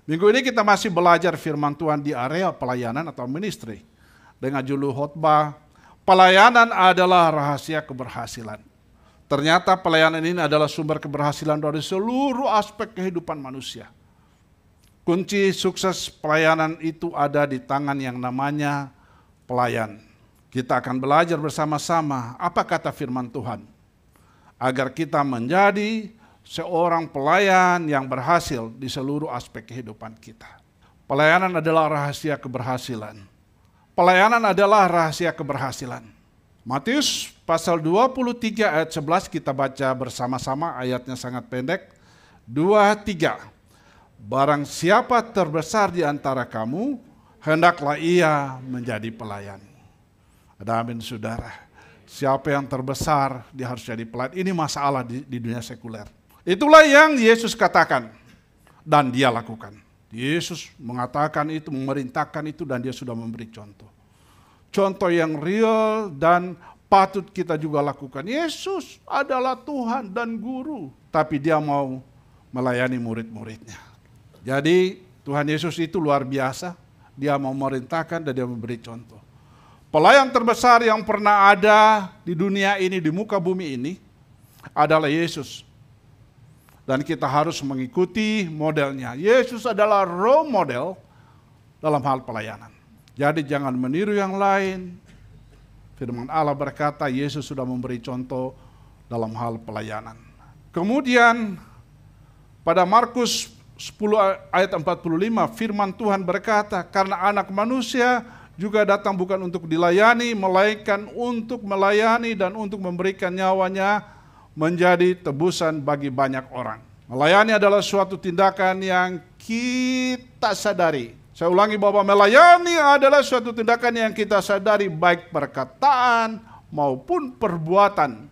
Minggu ini kita masih belajar firman Tuhan di area pelayanan atau ministry. Dengan judul khotbah, pelayanan adalah rahasia keberhasilan. Ternyata pelayanan ini adalah sumber keberhasilan dari seluruh aspek kehidupan manusia. Kunci sukses pelayanan itu ada di tangan yang namanya pelayan. Kita akan belajar bersama-sama apa kata firman Tuhan. Agar kita menjadi seorang pelayan yang berhasil di seluruh aspek kehidupan kita. Pelayanan adalah rahasia keberhasilan. Pelayanan adalah rahasia keberhasilan. Matius pasal 23 ayat 11 kita baca bersama-sama, ayatnya sangat pendek. 2-3. Barang siapa terbesar di antara kamu, hendaklah ia menjadi pelayan. Ada amin saudara. Siapa yang terbesar, dia harus jadi pelayan. Ini masalah di dunia sekuler. Itulah yang Yesus katakan dan dia lakukan. Yesus mengatakan itu, memerintahkan itu, dan dia sudah memberi contoh. Contoh yang real dan patut kita juga lakukan. Yesus adalah Tuhan dan Guru, tapi dia mau melayani murid-muridnya. Jadi Tuhan Yesus itu luar biasa. Dia mau memerintahkan dan dia memberi contoh. Pelayan terbesar yang pernah ada di dunia ini, di muka bumi ini, adalah Yesus. Dan kita harus mengikuti modelnya. Yesus adalah role model dalam hal pelayanan. Jadi jangan meniru yang lain. Firman Allah berkata, Yesus sudah memberi contoh dalam hal pelayanan. Kemudian pada Markus 10 ayat 45, firman Tuhan berkata, karena anak manusia juga datang bukan untuk dilayani, melainkan untuk melayani dan untuk memberikan nyawanya menjadi tebusan bagi banyak orang. Melayani adalah suatu tindakan yang kita sadari. Saya ulangi bahwa melayani adalah suatu tindakan yang kita sadari baik perkataan maupun perbuatan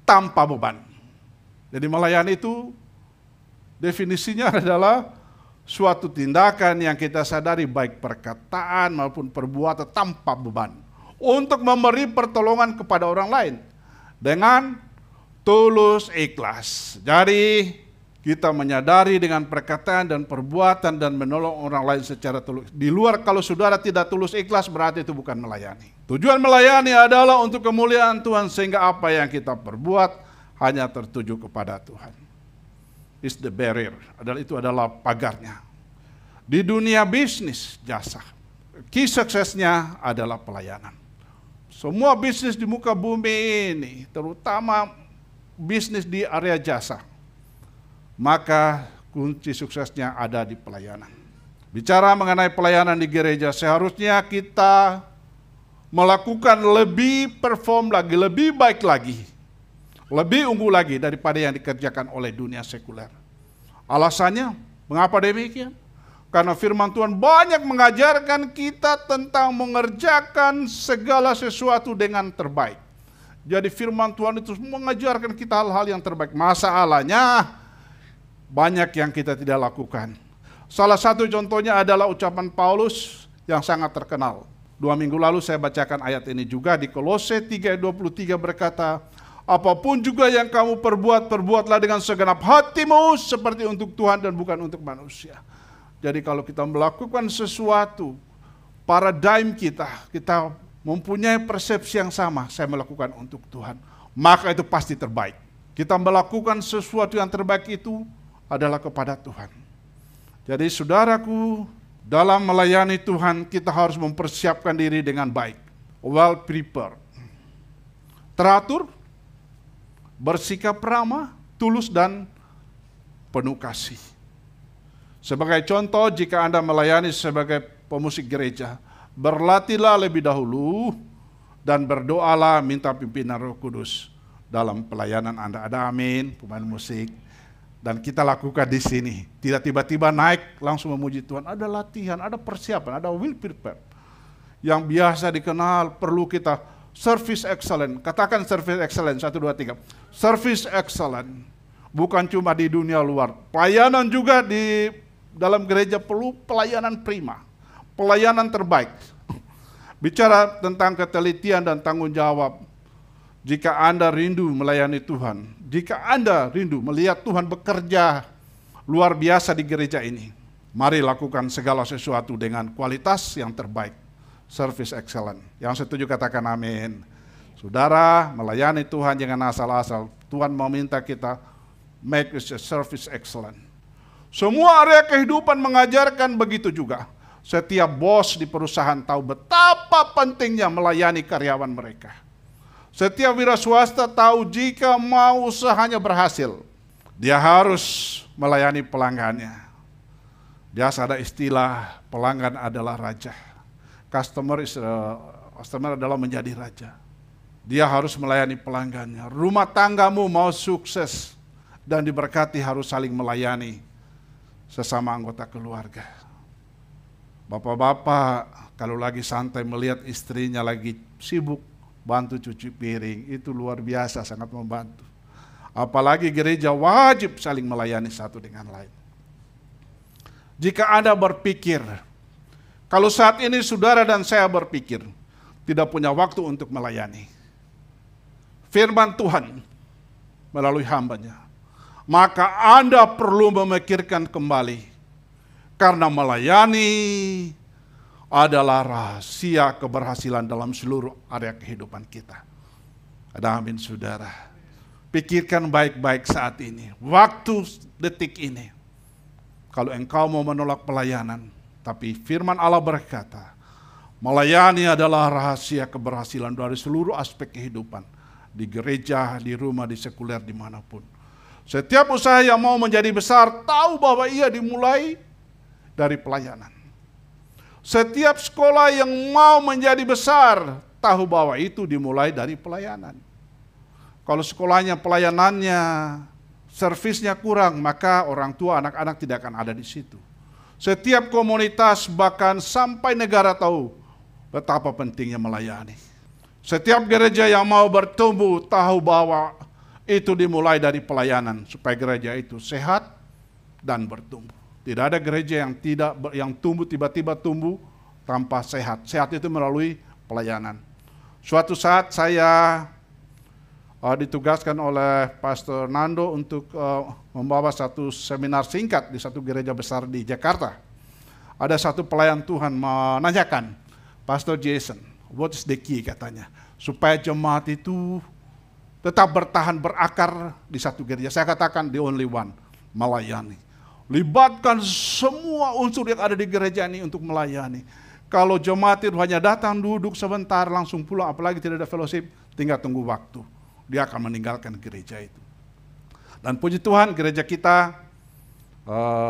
tanpa beban. Jadi melayani itu definisinya adalah suatu tindakan yang kita sadari baik perkataan maupun perbuatan tanpa beban. Untuk memberi pertolongan kepada orang lain dengan tulus ikhlas. Jadi kita menyadari dengan perkataan dan perbuatan dan menolong orang lain secara tulus. Di luar kalau saudara tidak tulus ikhlas berarti itu bukan melayani. Tujuan melayani adalah untuk kemuliaan Tuhan sehingga apa yang kita perbuat hanya tertuju kepada Tuhan. Is the barrier. Itu adalah pagarnya. Di dunia bisnis jasa, key suksesnya adalah pelayanan. Semua bisnis di muka bumi ini, terutama bisnis di area jasa, maka kunci suksesnya ada di pelayanan. Bicara mengenai pelayanan di gereja, seharusnya kita melakukan lebih perform lagi, lebih baik lagi, lebih unggul lagi daripada yang dikerjakan oleh dunia sekuler. Alasannya, mengapa demikian? Karena firman Tuhan banyak mengajarkan kita tentang mengerjakan segala sesuatu dengan terbaik. Jadi firman Tuhan itu mengajarkan kita hal-hal yang terbaik. Masalahnya banyak yang kita tidak lakukan. Salah satu contohnya adalah ucapan Paulus yang sangat terkenal. 2 minggu lalu saya bacakan ayat ini juga di Kolose 3:23 berkata, apapun juga yang kamu perbuat, perbuatlah dengan segenap hatimu seperti untuk Tuhan dan bukan untuk manusia. Jadi kalau kita melakukan sesuatu, paradigm kita mempunyai persepsi yang sama, saya melakukan untuk Tuhan, maka itu pasti terbaik. Kita melakukan sesuatu yang terbaik itu adalah kepada Tuhan. Jadi saudaraku, dalam melayani Tuhan kita harus mempersiapkan diri dengan baik. Well prepared. Teratur, bersikap ramah, tulus dan penuh kasih. Sebagai contoh, jika Anda melayani sebagai pemusik gereja, berlatihlah lebih dahulu dan berdoalah minta pimpinan Roh Kudus dalam pelayanan Anda. Ada amin, pemain musik. Dan kita lakukan di sini. Tidak tiba-tiba naik langsung memuji Tuhan. Ada latihan, ada persiapan, ada will prepare. Yang biasa dikenal perlu kita service excellent. Katakan service excellent, 1, 2, 3. Service excellent. Bukan cuma di dunia luar. Pelayanan juga di dalam gereja perlu pelayanan prima. Pelayanan terbaik. Bicara tentang ketelitian dan tanggung jawab. Jika Anda rindu melayani Tuhan, jika Anda rindu melihat Tuhan bekerja luar biasa di gereja ini, Mari lakukan segala sesuatu dengan kualitas yang terbaik. Service excellent. Yang setuju katakan amin. Saudara, melayani Tuhan jangan asal-asal. Tuhan meminta kita make a service excellent. Semua area kehidupan mengajarkan begitu juga. Setiap bos di perusahaan tahu betapa pentingnya melayani karyawan mereka. Setiap wira swasta tahu jika mau usahanya berhasil, dia harus melayani pelanggannya. Biasa ada istilah pelanggan adalah raja. Customer adalah menjadi raja. Dia harus melayani pelanggannya. Rumah tanggamu mau sukses dan diberkati harus saling melayani sesama anggota keluarga. Bapak-bapak kalau lagi santai melihat istrinya lagi sibuk bantu cuci piring, itu luar biasa, sangat membantu. Apalagi gereja wajib saling melayani satu dengan lain. Jika Anda berpikir, kalau saat ini saudara dan saya berpikir, tidak punya waktu untuk melayani firman Tuhan melalui hambanya, maka Anda perlu memikirkan kembali, karena melayani adalah rahasia keberhasilan dalam seluruh area kehidupan kita. Ada amin saudara. Pikirkan baik-baik saat ini, waktu detik ini. Kalau engkau mau menolak pelayanan, tapi firman Allah berkata, melayani adalah rahasia keberhasilan dari seluruh aspek kehidupan. Di gereja, di rumah, di sekuler, dimanapun. Setiap usaha yang mau menjadi besar, tahu bahwa ia dimulai dari pelayanan. Setiap sekolah yang mau menjadi besar, tahu bahwa itu dimulai dari pelayanan. Kalau sekolahnya, pelayanannya, servisnya kurang, maka orang tua anak-anak tidak akan ada di situ. Setiap komunitas bahkan sampai negara tahu betapa pentingnya melayani. Setiap gereja yang mau bertumbuh tahu bahwa itu dimulai dari pelayanan supaya gereja itu sehat dan bertumbuh. Tidak ada gereja yang tumbuh tiba-tiba tumbuh tanpa sehat. Sehat itu melalui pelayanan. Suatu saat saya ditugaskan oleh Pastor Nando untuk membawa satu seminar singkat di satu gereja besar di Jakarta. Ada satu pelayan Tuhan menanyakan, Pastor Jason, what is the key katanya, supaya jemaat itu tetap bertahan berakar di satu gereja. Saya katakan the only one, melayani. Libatkan semua unsur yang ada di gereja ini untuk melayani. Kalau jemaat itu hanya datang duduk sebentar langsung pulang, apalagi tidak ada fellowship, tinggal tunggu waktu. Dia akan meninggalkan gereja itu. Dan puji Tuhan gereja kita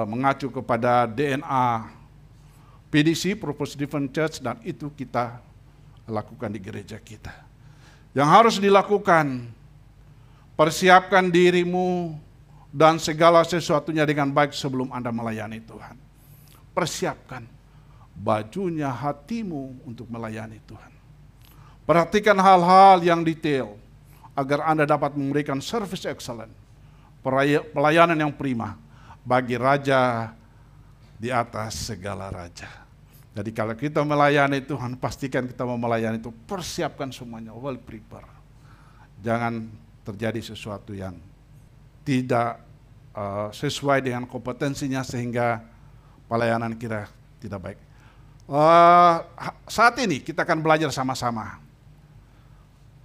mengacu kepada DNA PDC, Purpose Driven Church, dan itu kita lakukan di gereja kita. Yang harus dilakukan, persiapkan dirimu dan segala sesuatunya dengan baik sebelum Anda melayani Tuhan. Persiapkan bajunya hatimu untuk melayani Tuhan. Perhatikan hal-hal yang detail agar Anda dapat memberikan service excellent, pelayanan yang prima bagi Raja di atas segala raja. Jadi kalau kita melayani Tuhan, pastikan kita mau melayani itu, persiapkan semuanya, well prepare. Jangan terjadi sesuatu yang tidak sesuai dengan kompetensinya sehingga pelayanan kita tidak baik. Saat ini kita akan belajar sama-sama.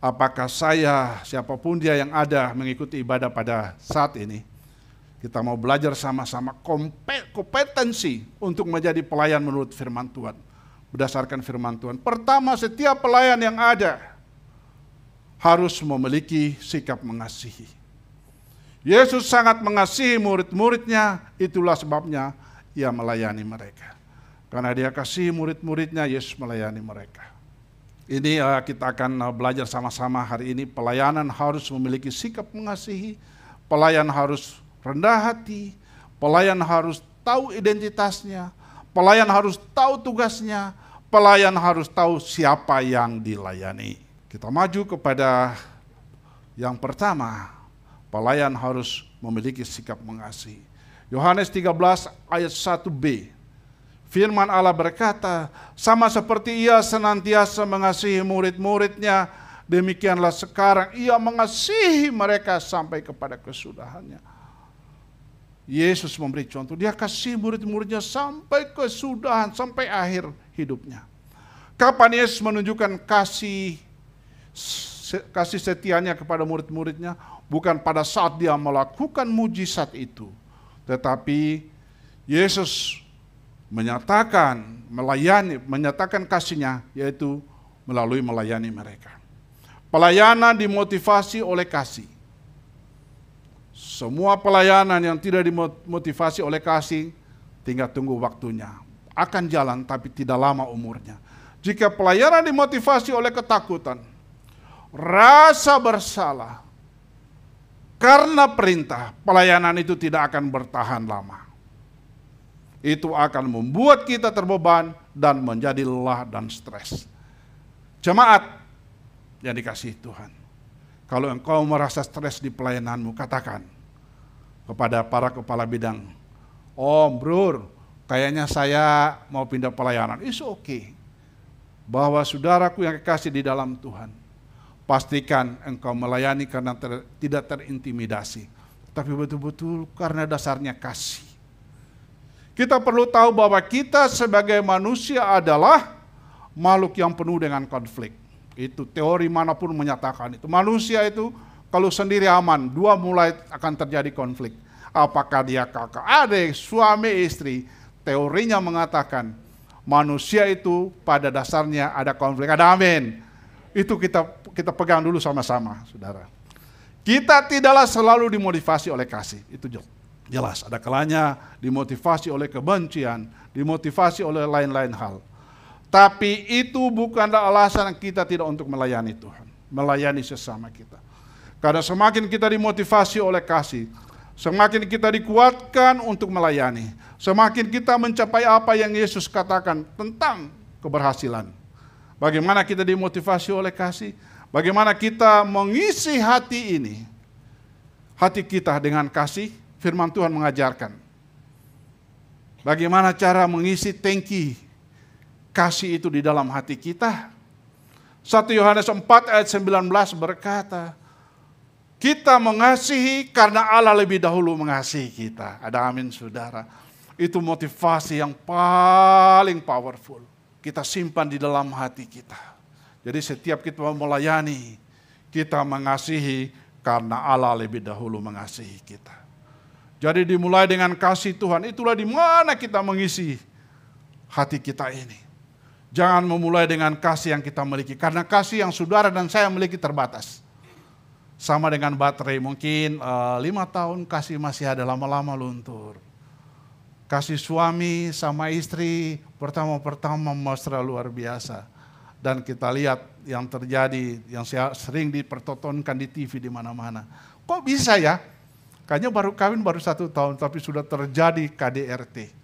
Apakah saya, siapapun dia yang ada mengikuti ibadah pada saat ini, kita mau belajar sama-sama kompetensi untuk menjadi pelayan menurut firman Tuhan. Berdasarkan firman Tuhan. Pertama, setiap pelayan yang ada harus memiliki sikap mengasihi. Yesus sangat mengasihi murid-muridnya, itulah sebabnya ia melayani mereka. Karena dia kasih murid-muridnya, Yesus melayani mereka. Ini kita akan belajar sama-sama hari ini. Pelayanan harus memiliki sikap mengasihi, pelayan harus rendah hati, pelayan harus tahu identitasnya, pelayan harus tahu tugasnya, pelayan harus tahu siapa yang dilayani. Kita maju kepada yang pertama, pelayan harus memiliki sikap mengasihi. Yohanes 13 ayat 1b. Firman Allah berkata, sama seperti ia senantiasa mengasihi murid-muridnya, demikianlah sekarang ia mengasihi mereka sampai kepada kesudahannya. Yesus memberi contoh, dia kasih murid-muridnya sampai kesudahan, sampai akhir hidupnya. Kapan Yesus menunjukkan kasih setianya kepada murid-muridnya? Bukan pada saat dia melakukan mujizat itu, tetapi Yesus menyatakan kasihnya, yaitu melalui melayani mereka. Pelayanan dimotivasi oleh kasih. Semua pelayanan yang tidak dimotivasi oleh kasih, tinggal tunggu waktunya. Akan jalan tapi tidak lama umurnya. Jika pelayanan dimotivasi oleh ketakutan, rasa bersalah, karena perintah, pelayanan itu tidak akan bertahan lama. Itu akan membuat kita terbeban dan menjadi lelah dan stres. Jemaat yang dikasihi Tuhan, kalau engkau merasa stres di pelayananmu, katakan kepada para kepala bidang, "Om, Bro, kayaknya saya mau pindah pelayanan." It's okay. Bahwa saudaraku yang kekasih di dalam Tuhan, pastikan engkau melayani karena tidak terintimidasi, tapi betul-betul karena dasarnya kasih. Kita perlu tahu bahwa kita sebagai manusia adalah makhluk yang penuh dengan konflik. Itu teori manapun menyatakan itu. Manusia itu kalau sendiri aman, dua mulai akan terjadi konflik. Apakah dia kakak adik, suami istri, teorinya mengatakan manusia itu pada dasarnya ada konflik. Ada amin. Itu kita pegang dulu sama-sama, saudara. Kita tidaklah selalu dimotivasi oleh kasih. Itu jelas. Ada kalanya dimotivasi oleh kebencian, dimotivasi oleh lain-lain hal. Tapi itu bukanlah alasan kita tidak untuk melayani Tuhan, melayani sesama kita. Karena semakin kita dimotivasi oleh kasih, semakin kita dikuatkan untuk melayani, semakin kita mencapai apa yang Yesus katakan tentang keberhasilan. Bagaimana kita dimotivasi oleh kasih, bagaimana kita mengisi hati ini, hati kita dengan kasih. Firman Tuhan mengajarkan bagaimana cara mengisi tangki kasih itu di dalam hati kita. 1 Yohanes 4 ayat 19 berkata, kita mengasihi karena Allah lebih dahulu mengasihi kita. Ada amin, saudara. Itu motivasi yang paling powerful. Kita simpan di dalam hati kita. Jadi setiap kita melayani, kita mengasihi karena Allah lebih dahulu mengasihi kita. Jadi dimulai dengan kasih Tuhan, itulah di mana kita mengisi hati kita ini. Jangan memulai dengan kasih yang kita miliki, karena kasih yang saudara dan saya miliki terbatas. Sama dengan baterai, mungkin 5 tahun kasih masih ada, lama-lama luntur. Kasih suami sama istri pertama-pertama mesra luar biasa. Dan kita lihat yang terjadi, yang sering dipertontonkan di TV di mana-mana. Kok bisa ya? Kayaknya baru kawin baru 1 tahun tapi sudah terjadi KDRT.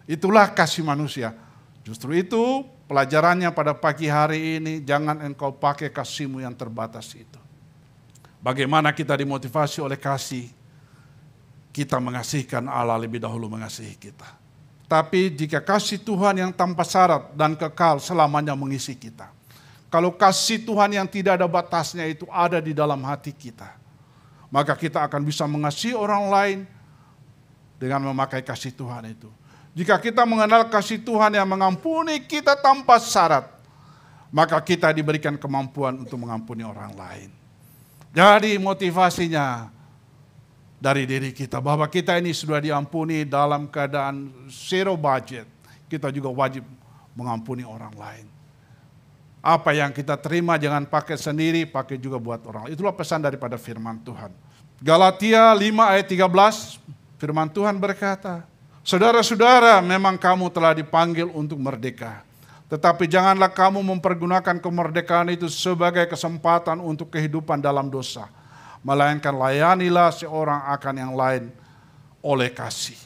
Itulah kasih manusia. Justru itu pelajarannya pada pagi hari ini, jangan engkau pakai kasihmu yang terbatas itu. Bagaimana kita dimotivasi oleh kasih? Kita mengasihkan Allah lebih dahulu mengasihi kita. Tapi jika kasih Tuhan yang tanpa syarat dan kekal selamanya mengisi kita. Kalau kasih Tuhan yang tidak ada batasnya itu ada di dalam hati kita, maka kita akan bisa mengasihi orang lain dengan memakai kasih Tuhan itu. Jika kita mengenal kasih Tuhan yang mengampuni kita tanpa syarat, maka kita diberikan kemampuan untuk mengampuni orang lain. Jadi motivasinya dari diri kita, bahwa kita ini sudah diampuni dalam keadaan zero budget. Kita juga wajib mengampuni orang lain. Apa yang kita terima jangan pakai sendiri, pakai juga buat orang. Itulah pesan daripada firman Tuhan. Galatia 5 ayat 13, firman Tuhan berkata, saudara-saudara, memang kamu telah dipanggil untuk merdeka. Tetapi janganlah kamu mempergunakan kemerdekaan itu sebagai kesempatan untuk kehidupan dalam dosa. Melainkan layanilah seorang akan yang lain oleh kasih.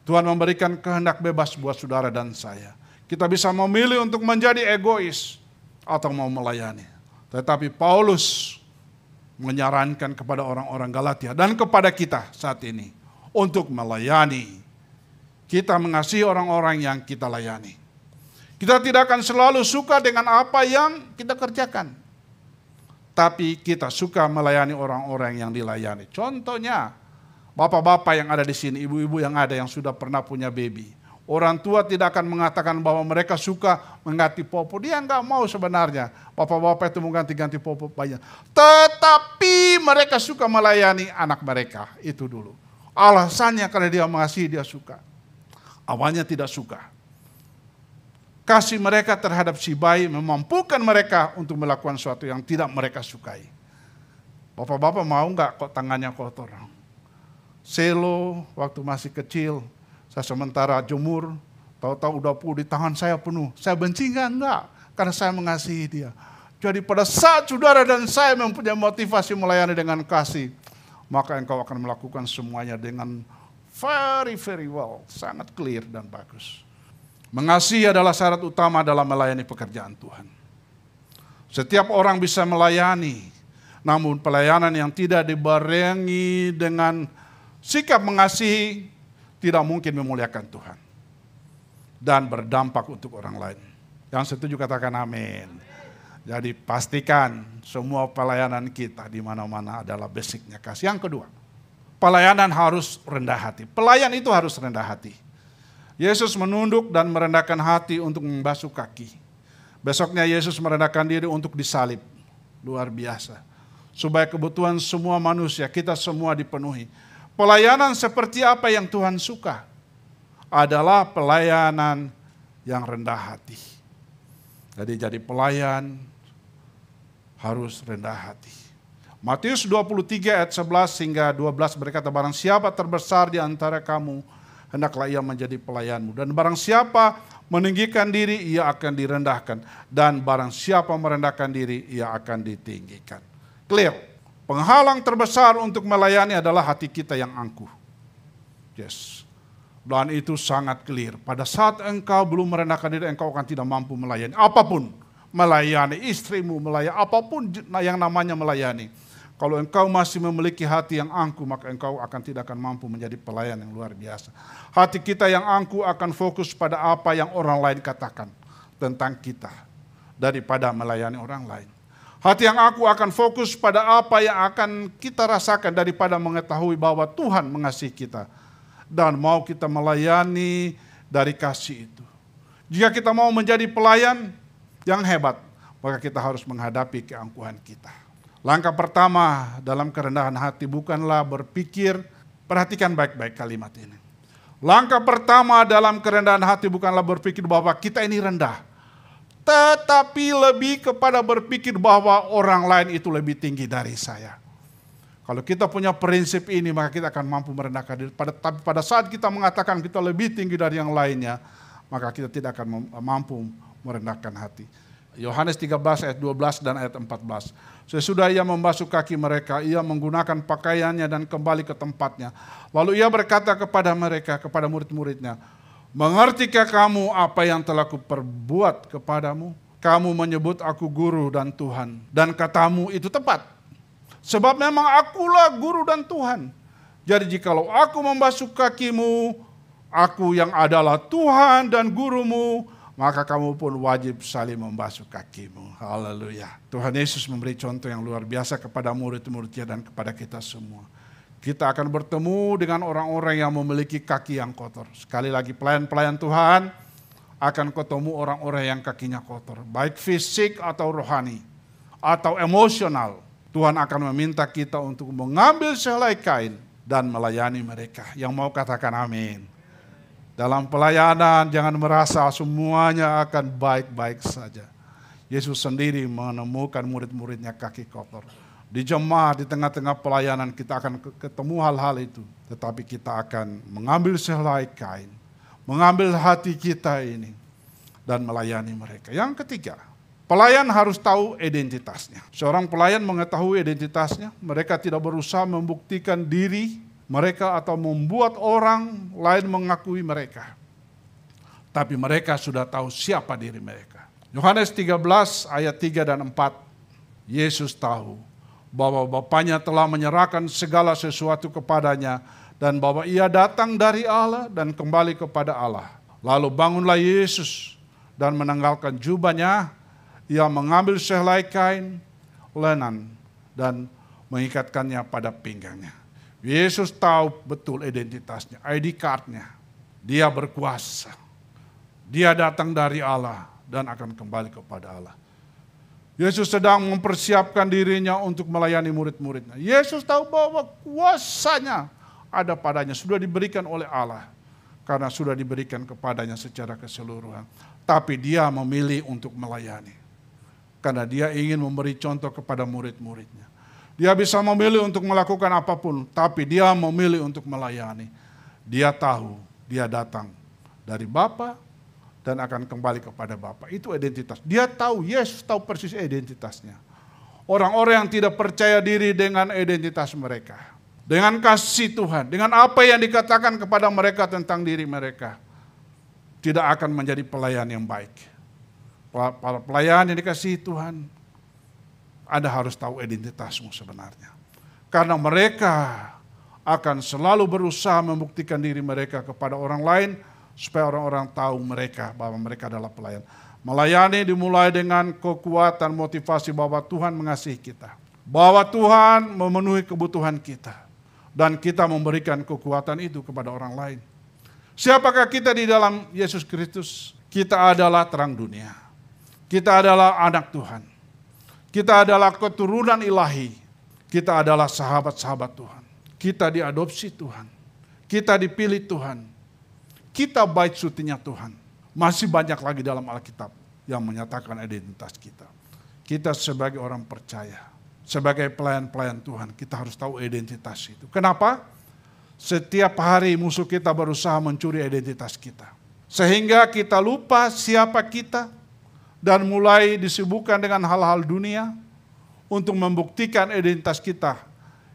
Tuhan memberikan kehendak bebas buat saudara dan saya. Kita bisa memilih untuk menjadi egois atau mau melayani. Tetapi Paulus menyarankan kepada orang-orang Galatia dan kepada kita saat ini untuk melayani. Kita mengasihi orang-orang yang kita layani. Kita tidak akan selalu suka dengan apa yang kita kerjakan. Tapi kita suka melayani orang-orang yang dilayani. Contohnya, Bapak-bapak yang ada di sini, ibu-ibu yang ada yang sudah pernah punya baby. Orang tua tidak akan mengatakan bahwa mereka suka mengganti popok. Dia nggak mau sebenarnya. Bapak-bapak itu mengganti-ganti popok banyak. Tetapi mereka suka melayani anak mereka. Itu dulu. Alasannya karena dia mengasihi, dia suka. Awalnya tidak suka. Kasih mereka terhadap si bayi memampukan mereka untuk melakukan sesuatu yang tidak mereka sukai. Bapak-bapak mau nggak kok tangannya kotor? Selo waktu masih kecil, saya sementara jemur, tahu-tahu udah di tangan saya penuh. Saya benci enggak, karena saya mengasihi dia. Jadi pada saat saudara dan saya mempunyai motivasi melayani dengan kasih, maka engkau akan melakukan semuanya dengan very well, sangat clear dan bagus. Mengasihi adalah syarat utama dalam melayani pekerjaan Tuhan. Setiap orang bisa melayani, namun pelayanan yang tidak dibarengi dengan sikap mengasihi tidak mungkin memuliakan Tuhan dan berdampak untuk orang lain. Yang setuju katakan amin. Jadi pastikan semua pelayanan kita di mana-mana adalah basicnya kasih. Yang kedua, pelayanan harus rendah hati. Pelayan itu harus rendah hati. Yesus menunduk dan merendahkan hati untuk membasuh kaki. Besoknya Yesus merendahkan diri untuk disalib. Luar biasa. Supaya kebutuhan semua manusia, kita semua dipenuhi. Pelayanan seperti apa yang Tuhan suka? Adalah pelayanan yang rendah hati. Jadi pelayan harus rendah hati. Matius 23 ayat 11 hingga 12 berkata, barang siapa terbesar di antara kamu, hendaklah ia menjadi pelayanmu. Dan barang siapa meninggikan diri, ia akan direndahkan. Dan barang siapa merendahkan diri, ia akan ditinggikan. Clear. Penghalang terbesar untuk melayani adalah hati kita yang angkuh. Yes. Dan itu sangat clear. Pada saat engkau belum merendahkan diri, engkau akan tidak mampu melayani. Apapun. Melayani istrimu, melayani apapun yang namanya melayani. Kalau engkau masih memiliki hati yang angkuh, maka engkau tidak akan mampu menjadi pelayan yang luar biasa. Hati kita yang angkuh akan fokus pada apa yang orang lain katakan tentang kita daripada melayani orang lain. Hati yang angkuh akan fokus pada apa yang akan kita rasakan daripada mengetahui bahwa Tuhan mengasihi kita dan mau kita melayani dari kasih itu. Jika kita mau menjadi pelayan yang hebat, maka kita harus menghadapi keangkuhan kita. Langkah pertama dalam kerendahan hati bukanlah berpikir, perhatikan baik-baik kalimat ini. Langkah pertama dalam kerendahan hati bukanlah berpikir bahwa kita ini rendah. Tetapi lebih kepada berpikir bahwa orang lain itu lebih tinggi dari saya. Kalau kita punya prinsip ini, maka kita akan mampu merendahkan diri. Tapi pada saat kita mengatakan kita lebih tinggi dari yang lainnya, maka kita tidak akan mampu merendahkan hati. Yohanes 13 ayat 12 dan ayat 14. Sesudah ia membasuh kaki mereka, ia menggunakan pakaiannya dan kembali ke tempatnya. Lalu ia berkata kepada mereka, kepada murid-muridnya, mengertikah kamu apa yang telah kuperbuat kepadamu? Kamu menyebut aku guru dan Tuhan. Dan katamu itu tepat. Sebab memang akulah guru dan Tuhan. Jadi jikalau aku membasuh kakimu, aku yang adalah Tuhan dan gurumu, maka kamu pun wajib saling membasuh kakimu. Haleluya. Tuhan Yesus memberi contoh yang luar biasa kepada murid-muridnya dan kepada kita semua. Kita akan bertemu dengan orang-orang yang memiliki kaki yang kotor. Sekali lagi pelayan-pelayan Tuhan akan ketemu orang-orang yang kakinya kotor. Baik fisik atau rohani atau emosional. Tuhan akan meminta kita untuk mengambil sehelai kain dan melayani mereka. Yang mau katakan amin. Dalam pelayanan jangan merasa semuanya akan baik-baik saja. Yesus sendiri menemukan murid-muridnya kaki kotor. Di jemaat, di tengah-tengah pelayanan kita akan ketemu hal-hal itu. Tetapi kita akan mengambil sehelai kain, mengambil hati kita ini, dan melayani mereka. Yang ketiga, pelayan harus tahu identitasnya. Seorang pelayan mengetahui identitasnya, mereka tidak berusaha membuktikan diri mereka atau membuat orang lain mengakui mereka. Tapi mereka sudah tahu siapa diri mereka. Yohanes 13 ayat 3 dan 4, Yesus tahu bahwa Bapaknya telah menyerahkan segala sesuatu kepadanya dan bahwa ia datang dari Allah dan kembali kepada Allah. Lalu bangunlah Yesus dan menanggalkan jubahnya, ia mengambil sehelai kain lenan dan mengikatkannya pada pinggangnya. Yesus tahu betul identitasnya, ID card-nya. Dia berkuasa. Dia datang dari Allah dan akan kembali kepada Allah. Yesus sedang mempersiapkan dirinya untuk melayani murid-muridnya. Yesus tahu bahwa kuasanya ada padanya, sudah diberikan oleh Allah. Karena sudah diberikan kepadanya secara keseluruhan. Tapi dia memilih untuk melayani. Karena dia ingin memberi contoh kepada murid-muridnya. Dia bisa memilih untuk melakukan apapun, tapi dia memilih untuk melayani. Dia tahu dia datang dari Bapa dan akan kembali kepada Bapa. Itu identitas. Dia tahu, Yesus tahu persis identitasnya. Orang-orang yang tidak percaya diri dengan identitas mereka, dengan kasih Tuhan, dengan apa yang dikatakan kepada mereka tentang diri mereka, tidak akan menjadi pelayan yang baik. Pelayan yang dikasihi Tuhan, Anda harus tahu identitasmu sebenarnya. Karena mereka akan selalu berusaha membuktikan diri mereka kepada orang lain, supaya orang-orang tahu mereka bahwa mereka adalah pelayan. Melayani dimulai dengan kekuatan motivasi bahwa Tuhan mengasihi kita. Bahwa Tuhan memenuhi kebutuhan kita. Dan kita memberikan kekuatan itu kepada orang lain. Siapakah kita di dalam Yesus Kristus? Kita adalah terang dunia. Kita adalah anak Tuhan. Kita adalah keturunan ilahi. Kita adalah sahabat-sahabat Tuhan. Kita diadopsi Tuhan. Kita dipilih Tuhan. Kita bait sutinya Tuhan. Masih banyak lagi dalam Alkitab yang menyatakan identitas kita. Kita sebagai orang percaya, sebagai pelayan-pelayan Tuhan, kita harus tahu identitas itu. Kenapa? Setiap hari musuh kita berusaha mencuri identitas kita. Sehingga kita lupa siapa kita dan mulai disibukkan dengan hal-hal dunia untuk membuktikan identitas kita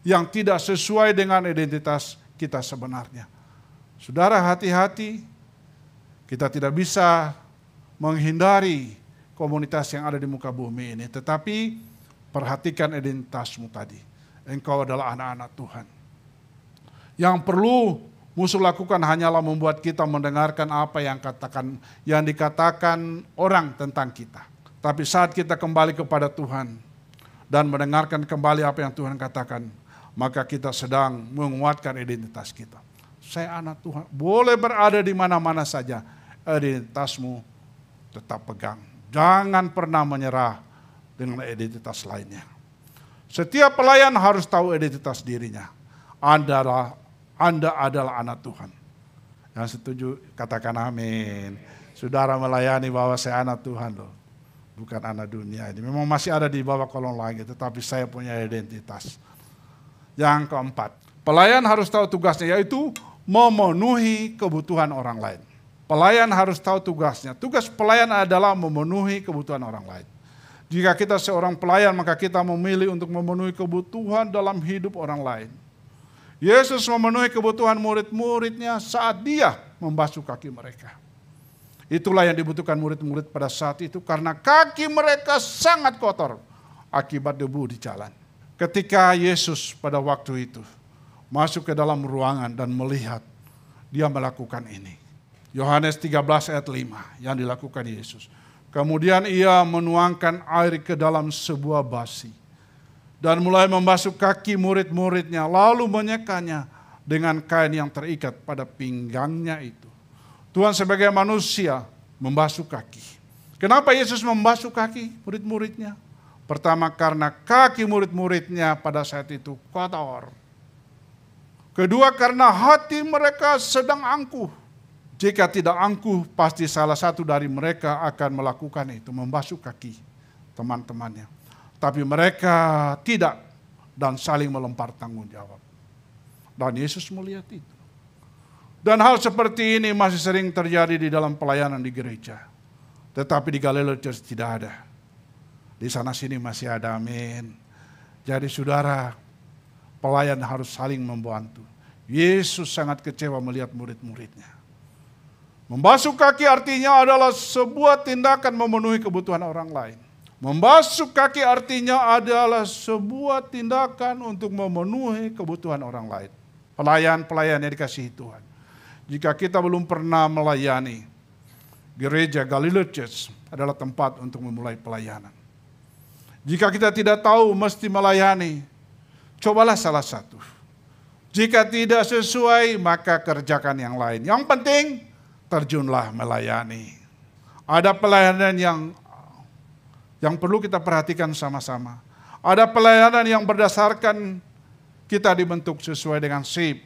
yang tidak sesuai dengan identitas kita sebenarnya. Saudara, hati-hati, kita tidak bisa menghindari komunitas yang ada di muka bumi ini, tetapi perhatikan identitasmu tadi. Engkau adalah anak-anak Tuhan. Yang perlu musuh lakukan hanyalah membuat kita mendengarkan apa yang dikatakan orang tentang kita. Tapi saat kita kembali kepada Tuhan dan mendengarkan kembali apa yang Tuhan katakan, maka kita sedang menguatkan identitas kita. Saya anak Tuhan, boleh berada di mana-mana saja, identitasmu tetap pegang. Jangan pernah menyerah dengan identitas lainnya. Setiap pelayan harus tahu identitas dirinya. Anda adalah anak Tuhan. Yang setuju katakan amin. Saudara melayani bahwa saya anak Tuhan loh. Bukan anak dunia ini. Memang masih ada di bawah kolong langit, tetapi saya punya identitas. Yang keempat, pelayan harus tahu tugasnya, yaitu memenuhi kebutuhan orang lain. Pelayan harus tahu tugasnya. Tugas pelayan adalah memenuhi kebutuhan orang lain. Jika kita seorang pelayan, maka kita memilih untuk memenuhi kebutuhan dalam hidup orang lain. Yesus memenuhi kebutuhan murid-muridnya saat dia membasuh kaki mereka. Itulah yang dibutuhkan murid-murid pada saat itu, karena kaki mereka sangat kotor akibat debu di jalan. Ketika Yesus pada waktu itu masuk ke dalam ruangan dan melihat, dia melakukan ini. Yohanes 13 ayat 5 yang dilakukan Yesus. Kemudian ia menuangkan air ke dalam sebuah basi dan mulai membasuh kaki murid-muridnya, lalu menyekanya dengan kain yang terikat pada pinggangnya itu. Tuhan sebagai manusia membasuh kaki. Kenapa Yesus membasuh kaki murid-muridnya? Pertama, karena kaki murid-muridnya pada saat itu kotor. Kedua, karena hati mereka sedang angkuh. Jika tidak angkuh, pasti salah satu dari mereka akan melakukan itu, membasuh kaki teman-temannya. Tapi mereka tidak dan saling melempar tanggung jawab. Dan Yesus melihat itu. Dan hal seperti ini masih sering terjadi di dalam pelayanan di gereja. Tetapi di Galilee Church tidak ada. Di sana sini masih ada, amin. Jadi saudara, pelayan harus saling membantu. Yesus sangat kecewa melihat murid-muridnya. Membasuh kaki artinya adalah sebuah tindakan memenuhi kebutuhan orang lain. Membasuh kaki artinya adalah sebuah tindakan untuk memenuhi kebutuhan orang lain. Pelayan-pelayan yang dikasihi Tuhan. Jika kita belum pernah melayani, gereja Galilee Church adalah tempat untuk memulai pelayanan. Jika kita tidak tahu mesti melayani, cobalah salah satu. Jika tidak sesuai, maka kerjakan yang lain. Yang penting, terjunlah melayani. Ada pelayanan yang perlu kita perhatikan sama-sama. Ada pelayanan yang berdasarkan kita dibentuk sesuai dengan shape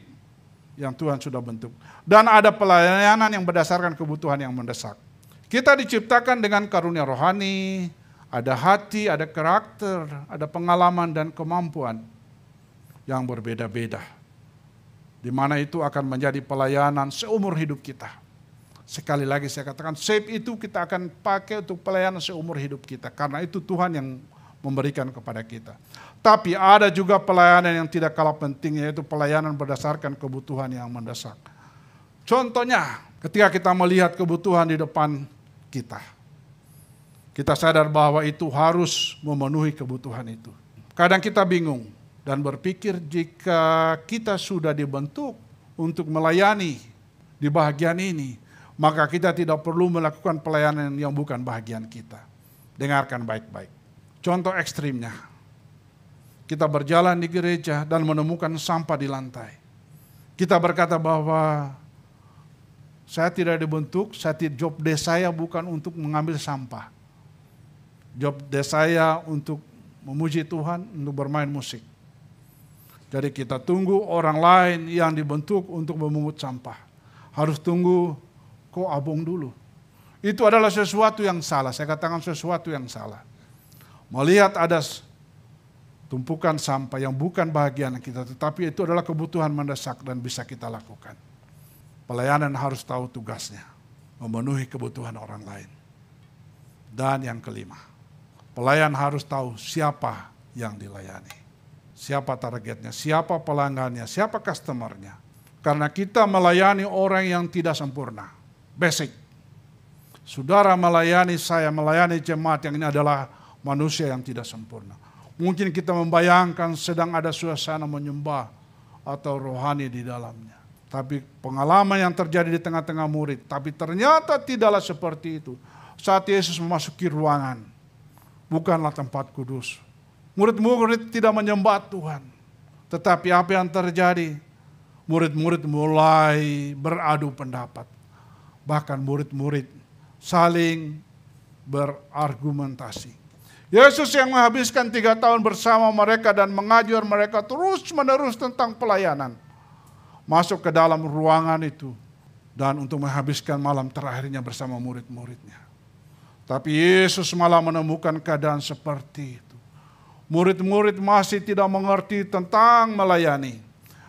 yang Tuhan sudah bentuk. Dan ada pelayanan yang berdasarkan kebutuhan yang mendesak. Kita diciptakan dengan karunia rohani, ada hati, ada karakter, ada pengalaman dan kemampuan yang berbeda-beda. Di mana itu akan menjadi pelayanan seumur hidup kita. Sekali lagi saya katakan, shape itu kita akan pakai untuk pelayanan seumur hidup kita. Karena itu Tuhan yang memberikan kepada kita. Tapi ada juga pelayanan yang tidak kalah penting, yaitu pelayanan berdasarkan kebutuhan yang mendesak. Contohnya, ketika kita melihat kebutuhan di depan kita. Kita sadar bahwa itu harus memenuhi kebutuhan itu. Kadang kita bingung dan berpikir jika kita sudah dibentuk untuk melayani di bahagian ini, maka kita tidak perlu melakukan pelayanan yang bukan bahagian kita. Dengarkan baik-baik. Contoh ekstrimnya, kita berjalan di gereja dan menemukan sampah di lantai. Kita berkata bahwa saya tidak dibentuk, job desk saya bukan untuk mengambil sampah. Job desk saya untuk memuji Tuhan, untuk bermain musik. Jadi kita tunggu orang lain yang dibentuk untuk memungut sampah. Harus tunggu kok abang dulu. Itu adalah sesuatu yang salah. Saya katakan sesuatu yang salah. Melihat ada tumpukan sampah yang bukan bahagian kita, tetapi itu adalah kebutuhan mendesak dan bisa kita lakukan. Pelayanan harus tahu tugasnya, memenuhi kebutuhan orang lain. Dan yang kelima, pelayan harus tahu siapa yang dilayani. Siapa targetnya, siapa pelanggannya, siapa customernya. Karena kita melayani orang yang tidak sempurna. Basic. Saudara melayani saya, melayani jemaat yang ini adalah manusia yang tidak sempurna. Mungkin kita membayangkan sedang ada suasana menyembah atau rohani di dalamnya. Tapi pengalaman yang terjadi di tengah-tengah murid, tapi ternyata tidaklah seperti itu. Saat Yesus memasuki ruangan, bukanlah tempat kudus. Murid-murid tidak menyembah Tuhan. Tetapi apa yang terjadi? Murid-murid mulai beradu pendapat. Bahkan murid-murid saling berargumentasi. Yesus yang menghabiskan 3 tahun bersama mereka dan mengajar mereka terus-menerus tentang pelayanan. Masuk ke dalam ruangan itu dan untuk menghabiskan malam terakhirnya bersama murid-muridnya. Tapi Yesus malah menemukan keadaan seperti itu. Murid-murid masih tidak mengerti tentang melayani.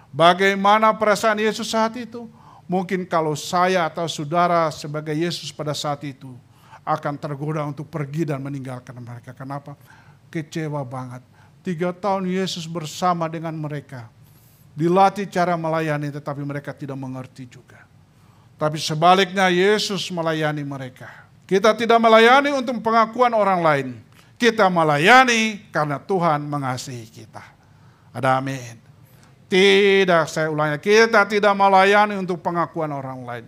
Bagaimana perasaan Yesus saat itu? Mungkin kalau saya atau saudara sebagai Yesus pada saat itu akan tergoda untuk pergi dan meninggalkan mereka. Kenapa? Kecewa banget. 3 tahun Yesus bersama dengan mereka. Dilatih cara melayani tetapi mereka tidak mengerti juga. Tapi sebaliknya Yesus melayani mereka. Kita tidak melayani untuk pengakuan orang lain. Kita melayani karena Tuhan mengasihi kita. Ada amin. Tidak, saya ulangi. Kita tidak melayani untuk pengakuan orang lain.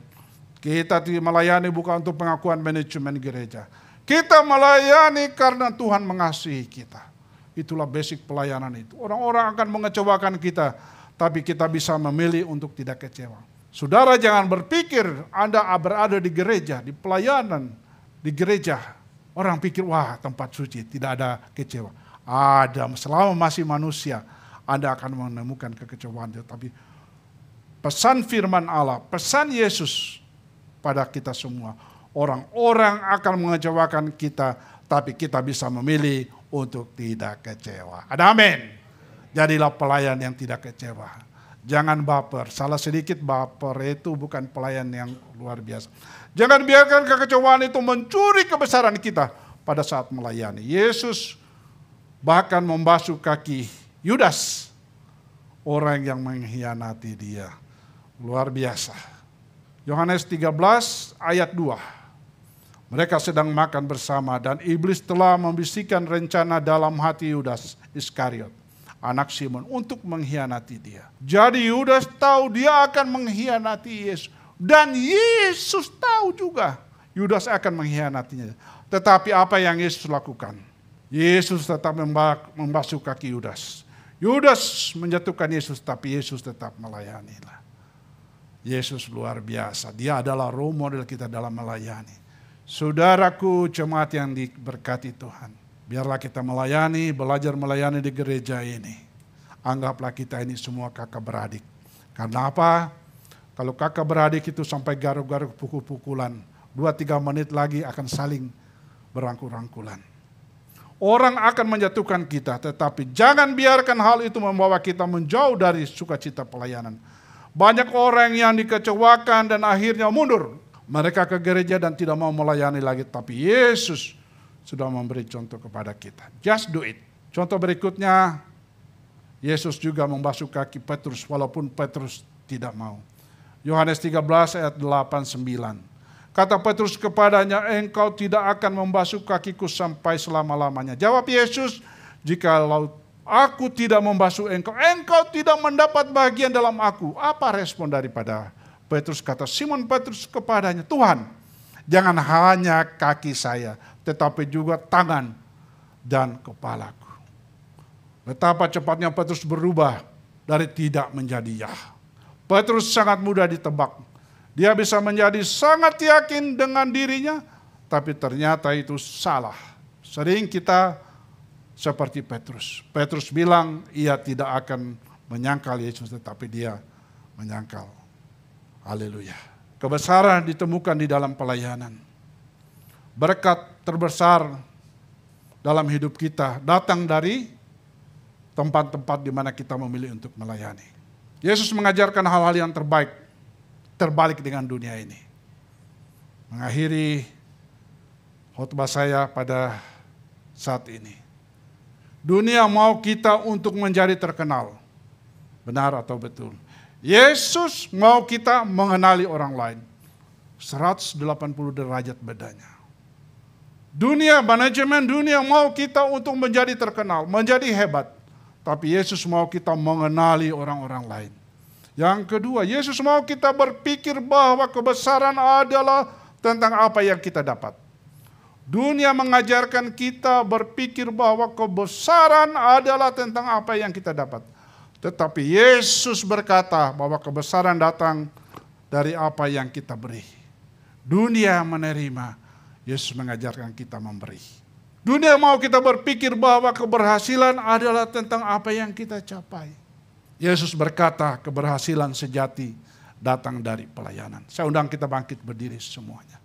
Kita tidak melayani bukan untuk pengakuan manajemen gereja. Kita melayani karena Tuhan mengasihi kita. Itulah basic pelayanan itu. Orang-orang akan mengecewakan kita, tapi kita bisa memilih untuk tidak kecewa. Saudara jangan berpikir Anda berada di gereja, di pelayanan, di gereja. Orang pikir, wah tempat suci, tidak ada kecewa. Ada, selama masih manusia, Anda akan menemukan kekecewaan. Tapi pesan firman Allah, pesan Yesus pada kita semua. Orang-orang akan mengecewakan kita, tapi kita bisa memilih untuk tidak kecewa. Ada amin. Jadilah pelayan yang tidak kecewa. Jangan baper, salah sedikit baper itu bukan pelayan yang luar biasa. Jangan biarkan kekecewaan itu mencuri kebesaran kita pada saat melayani. Yesus bahkan membasuh kaki Yudas, orang yang mengkhianati dia. Luar biasa. Yohanes 13 ayat 2. Mereka sedang makan bersama dan iblis telah membisikkan rencana dalam hati Yudas Iskariot, anak Simon, untuk mengkhianati dia. Jadi Yudas tahu dia akan mengkhianati Yesus. Dan Yesus tahu juga Yudas akan mengkhianatinya. Tetapi apa yang Yesus lakukan? Yesus tetap membasuh kaki Yudas. Yudas menjatuhkan Yesus, tapi Yesus tetap melayanilah. Yesus luar biasa. Dia adalah role model kita dalam melayani. Saudaraku jemaat yang diberkati Tuhan, biarlah kita melayani, belajar melayani di gereja ini. Anggaplah kita ini semua kakak beradik. Karena apa? Kalau kakak beradik itu sampai garuk-garuk pukul-pukulan, 2-3 menit lagi akan saling berangkul-rangkulan. Orang akan menjatuhkan kita, tetapi jangan biarkan hal itu membawa kita menjauh dari sukacita pelayanan. Banyak orang yang dikecewakan dan akhirnya mundur. Mereka ke gereja dan tidak mau melayani lagi, tapi Yesus sudah memberi contoh kepada kita. Just do it. Contoh berikutnya, Yesus juga membasuh kaki Petrus walaupun Petrus tidak mau. Yohanes 13 ayat 8-9. Kata Petrus kepadanya, engkau tidak akan membasuh kakiku sampai selama-lamanya. Jawab Yesus, jikalau aku tidak membasuh engkau, engkau tidak mendapat bagian dalam aku. Apa respon daripada Petrus? Kata Simon Petrus kepadanya, Tuhan, jangan hanya kaki saya, tetapi juga tangan dan kepalaku. Betapa cepatnya Petrus berubah dari tidak menjadi ya. Petrus sangat mudah ditebak. Dia bisa menjadi sangat yakin dengan dirinya, tapi ternyata itu salah. Sering kita seperti Petrus. Petrus bilang ia tidak akan menyangkal Yesus, tetapi dia menyangkal. Haleluya. Kebesaran ditemukan di dalam pelayanan. Berkat terbesar dalam hidup kita datang dari tempat-tempat di mana kita memilih untuk melayani. Yesus mengajarkan hal-hal yang terbaik, terbalik dengan dunia ini. Mengakhiri khotbah saya pada saat ini. Dunia mau kita untuk menjadi terkenal. Benar atau betul? Yesus mau kita mengenali orang lain. 180 derajat bedanya. Dunia, manajemen dunia mau kita untuk menjadi terkenal, menjadi hebat. Tapi Yesus mau kita mengenali orang-orang lain. Yang kedua, Yesus mau kita berpikir bahwa kebesaran adalah tentang apa yang kita dapat. Dunia mengajarkan kita berpikir bahwa kebesaran adalah tentang apa yang kita dapat. Tetapi Yesus berkata bahwa kebesaran datang dari apa yang kita beri. Dunia menerima, Yesus mengajarkan kita memberi. Dunia mau kita berpikir bahwa keberhasilan adalah tentang apa yang kita capai. Yesus berkata keberhasilan sejati datang dari pelayanan. Saya undang kita bangkit berdiri semuanya.